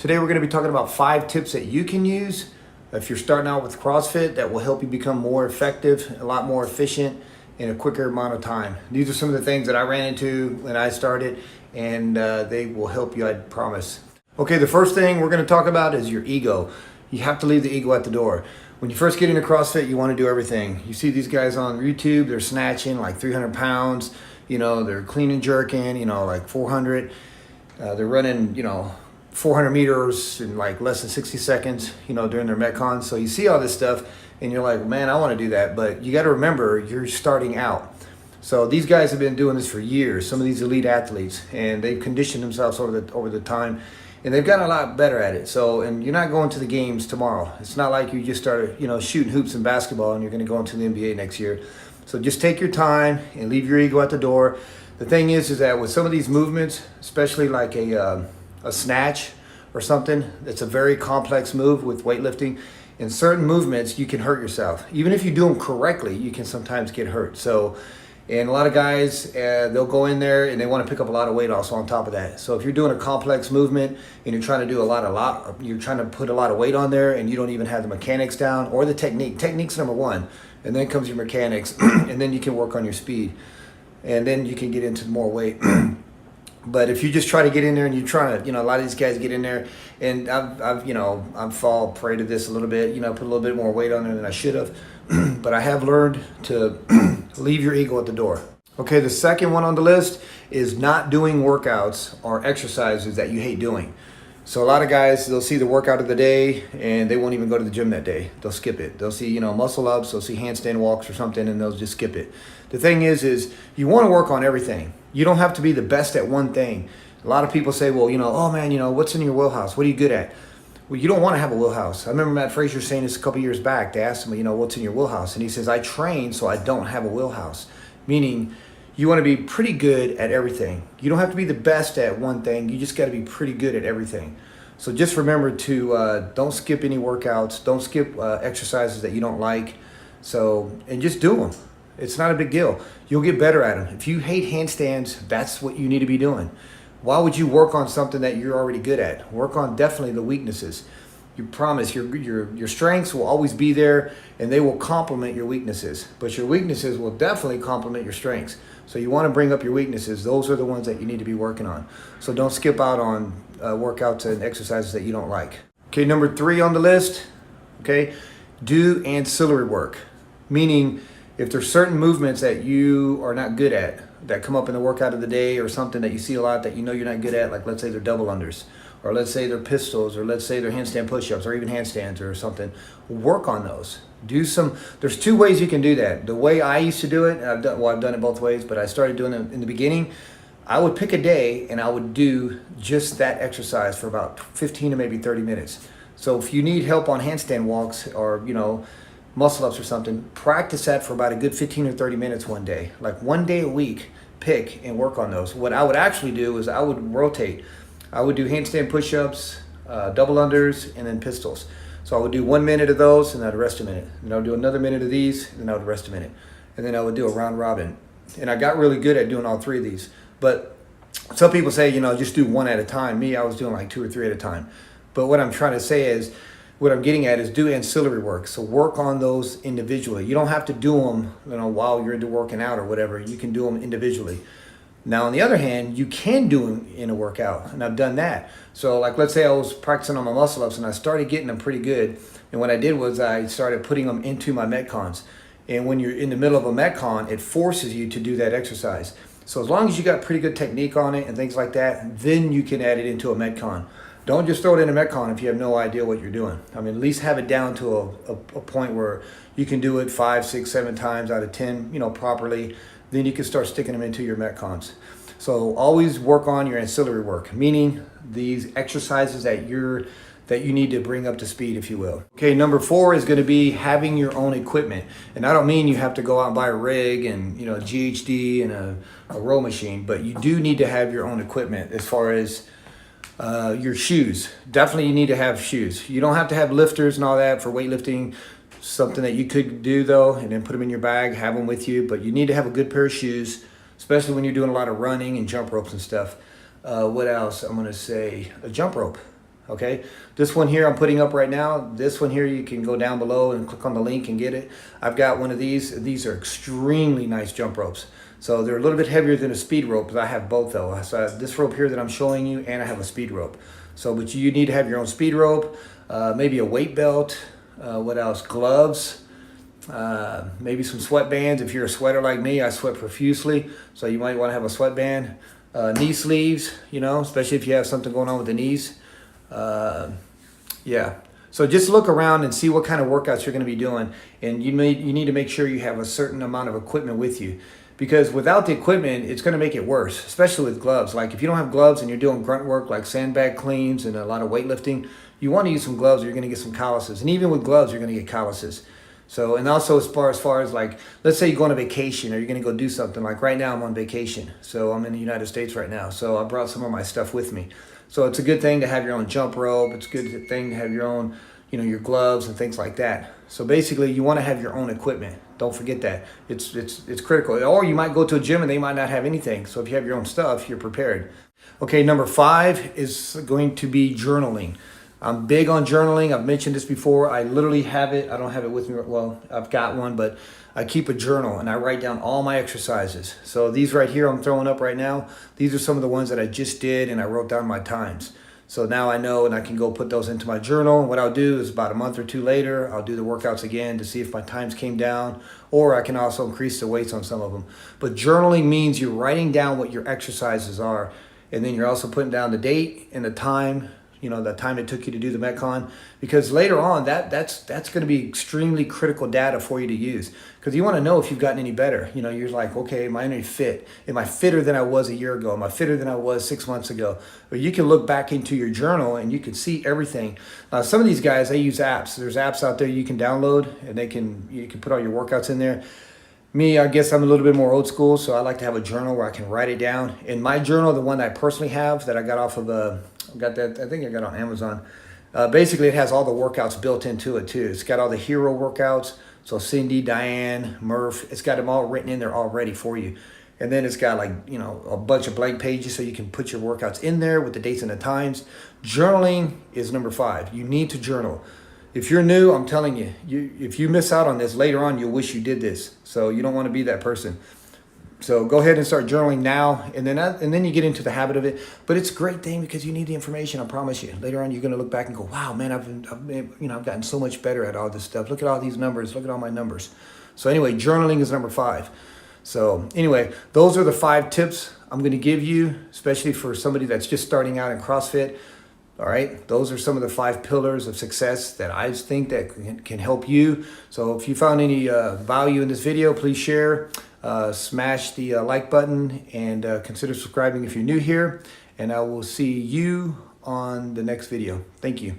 Today we're going to be talking about 5 tips that you can use if you're starting out with CrossFit that will help you become more effective, a lot more efficient in a quicker amount of time. These are some of the things that I ran into when I started, and they will help you, I promise. Okay, the first thing we're going to talk about is your ego. You have to leave the ego at the door. When you first get into CrossFit, you want to do everything. You see these guys on YouTube, they're snatching like 300 pounds, they're clean and jerking, like 400. They're running, 400 meters in like less than 60 seconds, during their Metcon. So you see all this stuff and you're like, man, I want to do that. But you got to remember, you're starting out. So these guys have been doing this for years, some of these elite athletes, and they've conditioned themselves over the time, and they've gotten a lot better at it. So, and you're not going to the games tomorrow. It's not like you just started, shooting hoops in basketball and you're going to go into the NBA next year. So just take your time and leave your ego at the door. The thing is that with some of these movements, especially like a snatch or something, it's a very complex move with weightlifting. In certain movements, you can hurt yourself. Even if you do them correctly, you can sometimes get hurt. So, and a lot of guys, they'll go in there and they want to pick up a lot of weight also on top of that. So if you're doing a complex movement and you're trying to do you're trying to put a lot of weight on there and you don't even have the mechanics down or the technique. Technique's number one, and then comes your mechanics, and then you can work on your speed, and then you can get into more weight. But if you just try to get in there and you try to, a lot of these guys get in there, and I've fall prey to this a little bit, put a little bit more weight on there than I should have. But I have learned to leave your ego at the door. Okay, the second one on the list is not doing workouts or exercises that you hate doing. So a lot of guys, they'll see the workout of the day and they won't even go to the gym that day. They'll skip it. They'll see, muscle ups, they'll see handstand walks or something, and they'll just skip it. The thing is you want to work on everything. You don't have to be the best at one thing. A lot of people say, well, oh man, what's in your wheelhouse? What are you good at? Well, you don't want to have a wheelhouse. I remember Matt Frazier saying this a couple years back. They asked him, what's in your wheelhouse? And he says, I train so I don't have a wheelhouse. Meaning you want to be pretty good at everything. You don't have to be the best at one thing. You just got to be pretty good at everything. So just remember to don't skip any workouts. Don't skip exercises that you don't like. And just do them. It's not a big deal. You'll get better at them. If you hate handstands, that's what you need to be doing. Why would you work on something that you're already good at? Work on definitely the weaknesses. You promise your strengths will always be there and they will complement your weaknesses. But your weaknesses will definitely complement your strengths. So you want to bring up your weaknesses. Those are the ones that you need to be working on. So don't skip out on workouts and exercises that you don't like. Okay, number 3 on the list, do ancillary work. Meaning if there's certain movements that you are not good at, that come up in the workout of the day, or something that you see a lot that you're not good at, like let's say they're double unders, or let's say they're pistols, or let's say they're handstand push-ups, or even handstands or something, work on those. There's 2 ways you can do that. The way I used to do it, I've done it both ways, but I started doing it in the beginning. I would pick a day and I would do just that exercise for about 15 to maybe 30 minutes. So if you need help on handstand walks or, muscle ups or something, practice that for about a good 15 or 30 minutes one day. Like one day a week, pick and work on those. What I would actually do is I would rotate. I would do handstand push-ups, double unders, and then pistols. So I would do 1 minute of those and I'd rest a minute. And I would do another minute of these and I would rest a minute. And then I would do a round robin. And I got really good at doing all 3 of these. But some people say, just do 1 at a time. Me, I was doing like 2 or 3 at a time. But what I'm trying to say is, what I'm getting at is do ancillary work. So work on those individually. You don't have to do them, while you're into working out or whatever. You can do them individually. Now, on the other hand, you can do them in a workout, and I've done that. So like, let's say I was practicing on my muscle ups and I started getting them pretty good. And what I did was I started putting them into my Metcons. And when you're in the middle of a Metcon, it forces you to do that exercise. So as long as you got pretty good technique on it and things like that, then you can add it into a Metcon. Don't just throw it in a Metcon if you have no idea what you're doing. At least have it down to a point where you can do it 5, 6, 7 times out of 10, properly. Then you can start sticking them into your Metcons. So always work on your ancillary work, meaning these exercises that you need to bring up to speed, if you will. Okay, number 4 is going to be having your own equipment. And I don't mean you have to go out and buy a rig and, a GHD and a row machine, but you do need to have your own equipment as far as your shoes. Definitely you need to have shoes. You don't have to have lifters and all that for weightlifting. Something that you could do though, and then put them in your bag, have them with you, but you need to have a good pair of shoes, especially when you're doing a lot of running and jump ropes and stuff. What else I'm gonna say? A jump rope. Okay, this one here I'm putting up right now. This one here, you can go down below and click on the link and get it. I've got one of these. These are extremely nice jump ropes. So they're a little bit heavier than a speed rope, but I have both though. So I have this rope here that I'm showing you, and I have a speed rope. So, but you need to have your own speed rope, maybe a weight belt, what else? Gloves, maybe some sweatbands. If you're a sweater like me, I sweat profusely, so you might want to have a sweatband. Knee sleeves, you know, especially if you have something going on with the knees. Yeah. So just look around and see what kind of workouts you're going to be doing, and you need to make sure you have a certain amount of equipment with you, because without the equipment, it's going to make it worse, especially with gloves. Like if you don't have gloves and you're doing grunt work like sandbag cleans and a lot of weightlifting, you want to use some gloves or you're going to get some calluses. And even with gloves, you're going to get calluses. So, and also as far as like, let's say you go on a vacation or you're going to go do something. Like right now I'm on vacation. So I'm in the United States right now. So I brought some of my stuff with me. So it's a good thing to have your own jump rope. It's a good thing to have your own, you know, your gloves and things like that. So basically you want to have your own equipment. Don't forget that. It's critical. Or you might go to a gym and they might not have anything. So if you have your own stuff, you're prepared. Okay, number 5 is going to be journaling. I'm big on journaling. I've mentioned this before. I literally have it. I don't have it with me. Well, I've got one, but I keep a journal and I write down all my exercises. So these right here I'm throwing up right now, these are some of the ones that I just did, and I wrote down my times. So now I know, and I can go put those into my journal. And what I'll do is about a month or 2 later, I'll do the workouts again to see if my times came down, or I can also increase the weights on some of them. But journaling means you're writing down what your exercises are, and then you're also putting down the date and the time, you know, the time it took you to do the Metcon, because later on that's going to be extremely critical data for you to use, because you want to know if you've gotten any better. You know, you're like, okay, am I any fit? Am I fitter than I was a year ago? Am I fitter than I was 6 months ago? Or you can look back into your journal and you can see everything. Some of these guys, they use apps. There's apps out there you can download, and you can put all your workouts in there. Me, I guess I'm a little bit more old school, so I like to have a journal where I can write it down. In my journal, the one that I personally have that I got off of I think I got on Amazon. Basically, it has all the workouts built into it too. It's got all the hero workouts. So Cindy, Diane, Murph, it's got them all written in there already for you. And then it's got, like, you know, a bunch of blank pages so you can put your workouts in there with the dates and the times. Journaling is number 5. You need to journal. If you're new, I'm telling you, if you miss out on this later on, you'll wish you did this. So you don't want to be that person. So go ahead and start journaling now, and then you get into the habit of it. But it's a great thing because you need the information. I promise you. Later on, you're going to look back and go, "Wow, man, I've gotten so much better at all this stuff. Look at all these numbers. Look at all my numbers." So anyway, journaling is number 5. So anyway, those are the 5 tips I'm going to give you, especially for somebody that's just starting out in CrossFit. All right, those are some of the 5 pillars of success that I think that can help you. So if you found any value in this video, please share. Smash the like button, and consider subscribing if you're new here, and I will see you on the next video. Thank you.